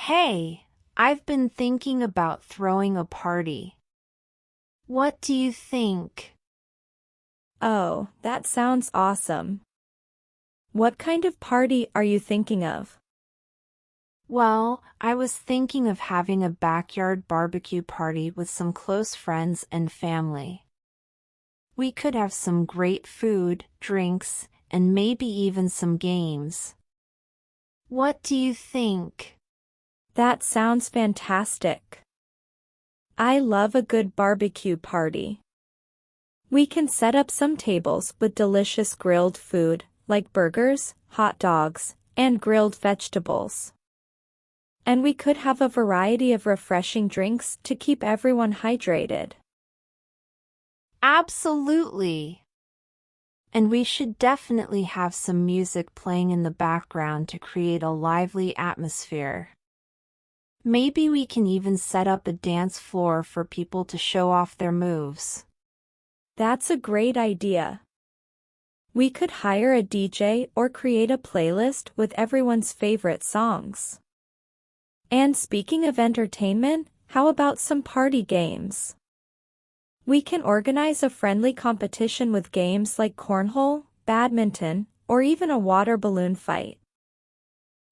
Hey, I've been thinking about throwing a party. What do you think? Oh, that sounds awesome. What kind of party are you thinking of? Well, I was thinking of having a backyard barbecue party with some close friends and family. We could have some great food, drinks, and maybe even some games. What do you think? That sounds fantastic. I love a good barbecue party. We can set up some tables with delicious grilled food, like burgers, hot dogs, and grilled vegetables. And we could have a variety of refreshing drinks to keep everyone hydrated. Absolutely. And we should definitely have some music playing in the background to create a lively atmosphere. Maybe we can even set up a dance floor for people to show off their moves. That's a great idea. We could hire a DJ or create a playlist with everyone's favorite songs. And speaking of entertainment, how about some party games? We can organize a friendly competition with games like cornhole, badminton, or even a water balloon fight.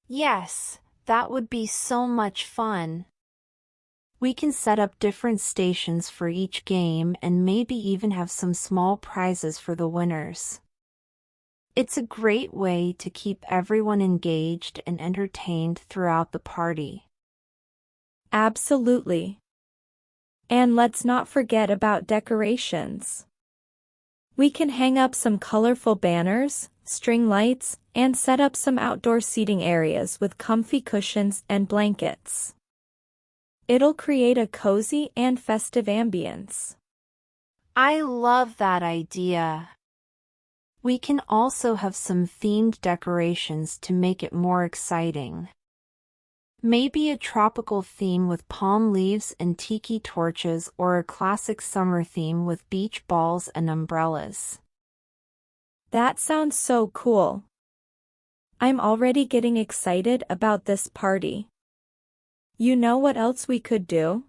Yes, that would be so much fun. We can set up different stations for each game and maybe even have some small prizes for the winners. It's a great way to keep everyone engaged and entertained throughout the party. Absolutely. And let's not forget about decorations. We can hang up some colorful banners, string lights, and set up some outdoor seating areas with comfy cushions and blankets. It'll create a cozy and festive ambience. I love that idea. We can also have some themed decorations to make it more exciting. Maybe a tropical theme with palm leaves and tiki torches, or a classic summer theme with beach balls and umbrellas. That sounds so cool. I'm already getting excited about this party. You know what else we could do?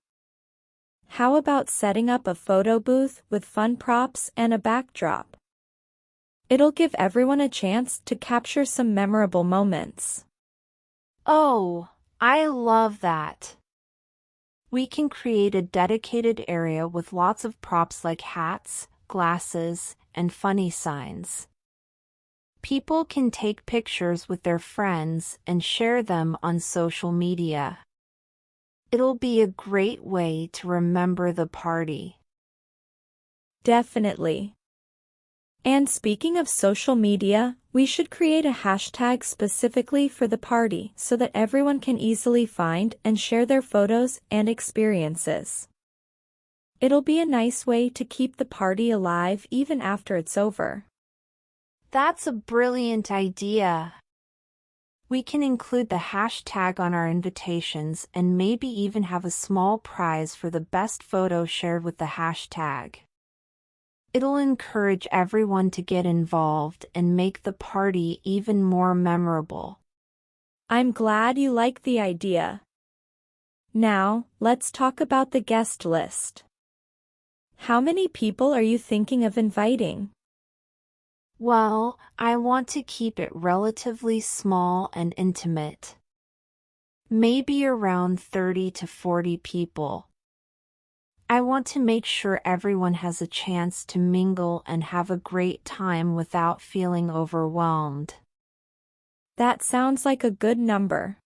How about setting up a photo booth with fun props and a backdrop? It'll give everyone a chance to capture some memorable moments. Oh, I love that. We can create a dedicated area with lots of props like hats, glasses, and funny signs. People can take pictures with their friends and share them on social media. It'll be a great way to remember the party. Definitely. And speaking of social media, we should create a hashtag specifically for the party so that everyone can easily find and share their photos and experiences. It'll be a nice way to keep the party alive even after it's over. That's a brilliant idea. We can include the hashtag on our invitations and maybe even have a small prize for the best photo shared with the hashtag. It'll encourage everyone to get involved and make the party even more memorable. I'm glad you like the idea. Now, let's talk about the guest list. How many people are you thinking of inviting? Well, I want to keep it relatively small and intimate. Maybe around 30 to 40 people. I want to make sure everyone has a chance to mingle and have a great time without feeling overwhelmed. That sounds like a good number.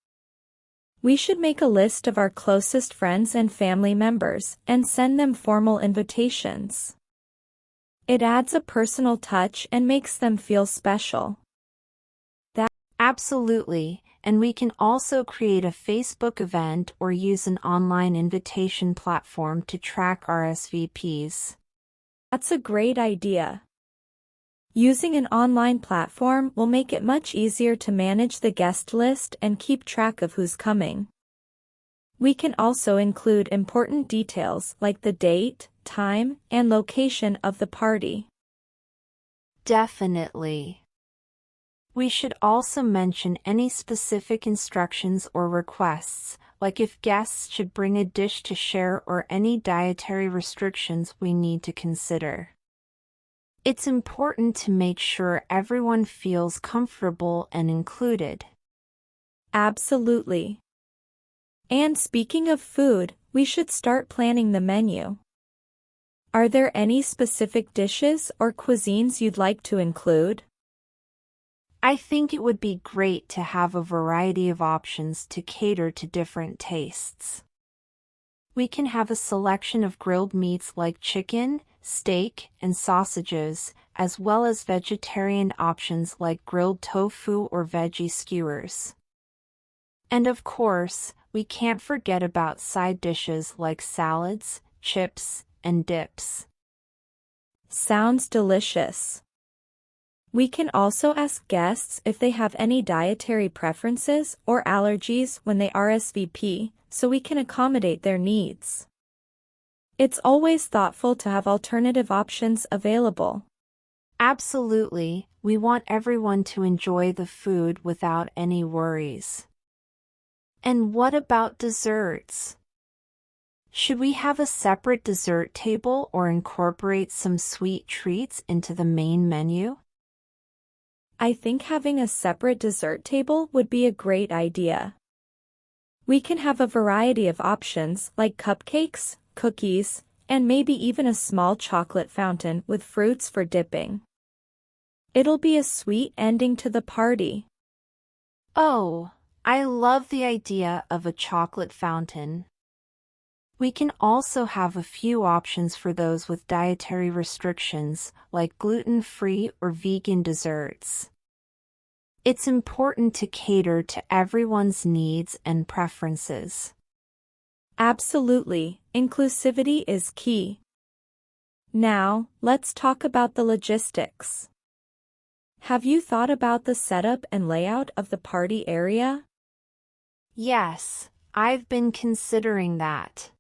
We should make a list of our closest friends and family members and send them formal invitations. It adds a personal touch and makes them feel special. Absolutely, and we can also create a Facebook event or use an online invitation platform to track RSVPs. That's a great idea. Using an online platform will make it much easier to manage the guest list and keep track of who's coming. We can also include important details like the date, time, and location of the party. Definitely. We should also mention any specific instructions or requests, like if guests should bring a dish to share or any dietary restrictions we need to consider. It's important to make sure everyone feels comfortable and included. Absolutely. And speaking of food, we should start planning the menu. Are there any specific dishes or cuisines you'd like to include? I think it would be great to have a variety of options to cater to different tastes. We can have a selection of grilled meats like chicken, steak, and sausages, as well as vegetarian options like grilled tofu or veggie skewers. And of course, we can't forget about side dishes like salads, chips, and dips. Sounds delicious. We can also ask guests if they have any dietary preferences or allergies when they RSVP, so we can accommodate their needs. It's always thoughtful to have alternative options available. Absolutely, we want everyone to enjoy the food without any worries. And what about desserts? Should we have a separate dessert table or incorporate some sweet treats into the main menu? I think having a separate dessert table would be a great idea. We can have a variety of options like cupcakes, cookies, and maybe even a small chocolate fountain with fruits for dipping. It'll be a sweet ending to the party. Oh, I love the idea of a chocolate fountain. We can also have a few options for those with dietary restrictions, like gluten-free or vegan desserts. It's important to cater to everyone's needs and preferences. Absolutely, inclusivity is key. Now, let's talk about the logistics. Have you thought about the setup and layout of the party area? Yes, I've been considering that.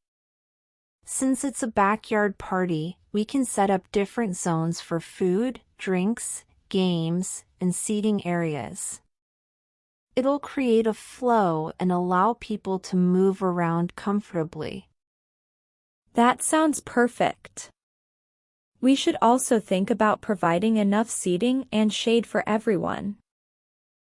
Since it's a backyard party, we can set up different zones for food, drinks, games, and seating areas. It'll create a flow and allow people to move around comfortably. That sounds perfect. We should also think about providing enough seating and shade for everyone.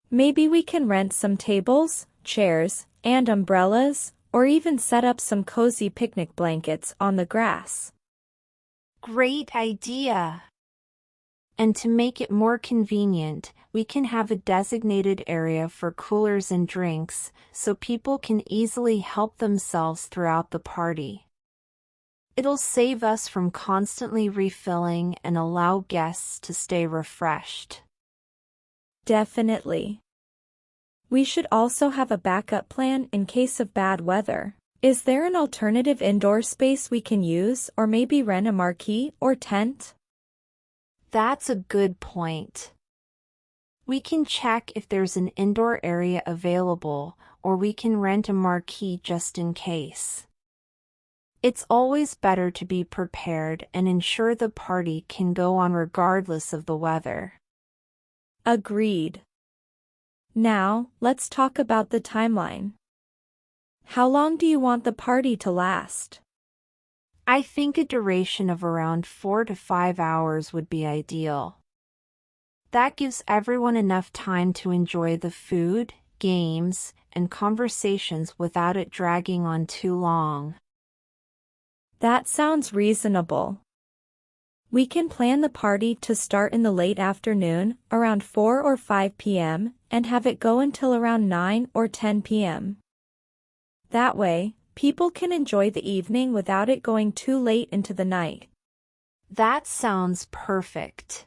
Maybe we can rent some tables, chairs, and umbrellas, or even set up some cozy picnic blankets on the grass. Great idea! And to make it more convenient, we can have a designated area for coolers and drinks, so people can easily help themselves throughout the party. It'll save us from constantly refilling and allow guests to stay refreshed. Definitely. We should also have a backup plan in case of bad weather. Is there an alternative indoor space we can use, or maybe rent a marquee or tent? That's a good point. We can check if there's an indoor area available, or we can rent a marquee just in case. It's always better to be prepared and ensure the party can go on regardless of the weather. Agreed. Now, let's talk about the timeline. How long do you want the party to last? I think a duration of around 4 to 5 hours would be ideal. That gives everyone enough time to enjoy the food, games, and conversations without it dragging on too long. That sounds reasonable. We can plan the party to start in the late afternoon, around 4 or 5 p.m., and have it go until around 9 or 10 p.m. That way, people can enjoy the evening without it going too late into the night. That sounds perfect.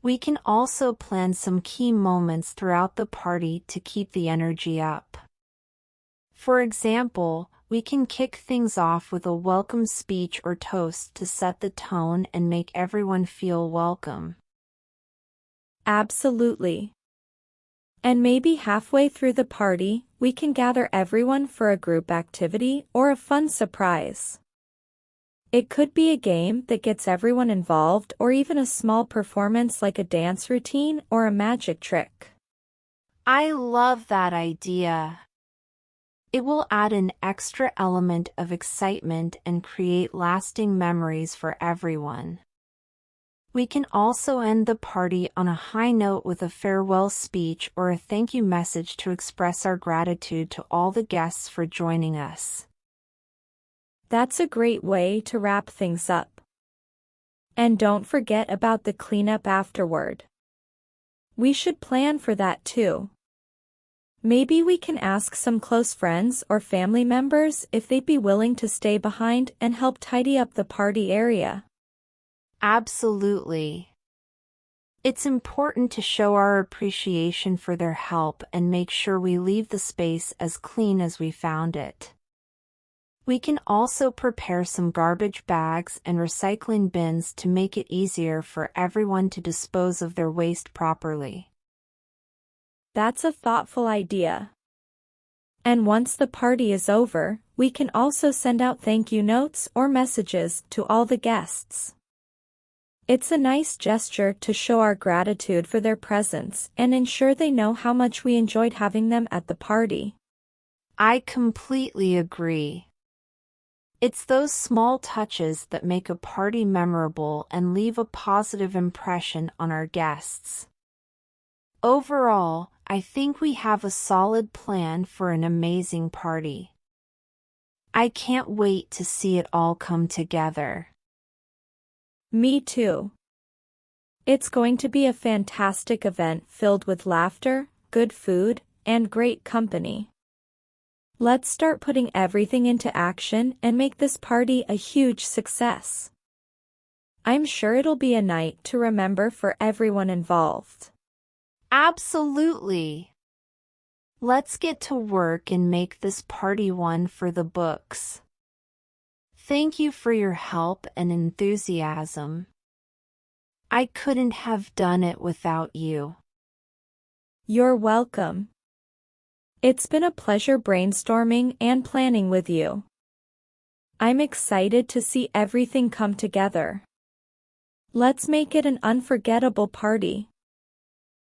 We can also plan some key moments throughout the party to keep the energy up. For example, we can kick things off with a welcome speech or toast to set the tone and make everyone feel welcome. Absolutely. And maybe halfway through the party, we can gather everyone for a group activity or a fun surprise. It could be a game that gets everyone involved, or even a small performance like a dance routine or a magic trick. I love that idea. It will add an extra element of excitement and create lasting memories for everyone. We can also end the party on a high note with a farewell speech or a thank you message to express our gratitude to all the guests for joining us. That's a great way to wrap things up. And don't forget about the cleanup afterward. We should plan for that too. Maybe we can ask some close friends or family members if they'd be willing to stay behind and help tidy up the party area. Absolutely. It's important to show our appreciation for their help and make sure we leave the space as clean as we found it. We can also prepare some garbage bags and recycling bins to make it easier for everyone to dispose of their waste properly. That's a thoughtful idea. And once the party is over, we can also send out thank you notes or messages to all the guests. It's a nice gesture to show our gratitude for their presence and ensure they know how much we enjoyed having them at the party. I completely agree. It's those small touches that make a party memorable and leave a positive impression on our guests. Overall, I think we have a solid plan for an amazing party. I can't wait to see it all come together. Me too. It's going to be a fantastic event filled with laughter, good food, and great company. Let's start putting everything into action and make this party a huge success. I'm sure it'll be a night to remember for everyone involved. Absolutely. Let's get to work and make this party one for the books. Thank you for your help and enthusiasm. I couldn't have done it without you. You're welcome. It's been a pleasure brainstorming and planning with you. I'm excited to see everything come together. Let's make it an unforgettable party.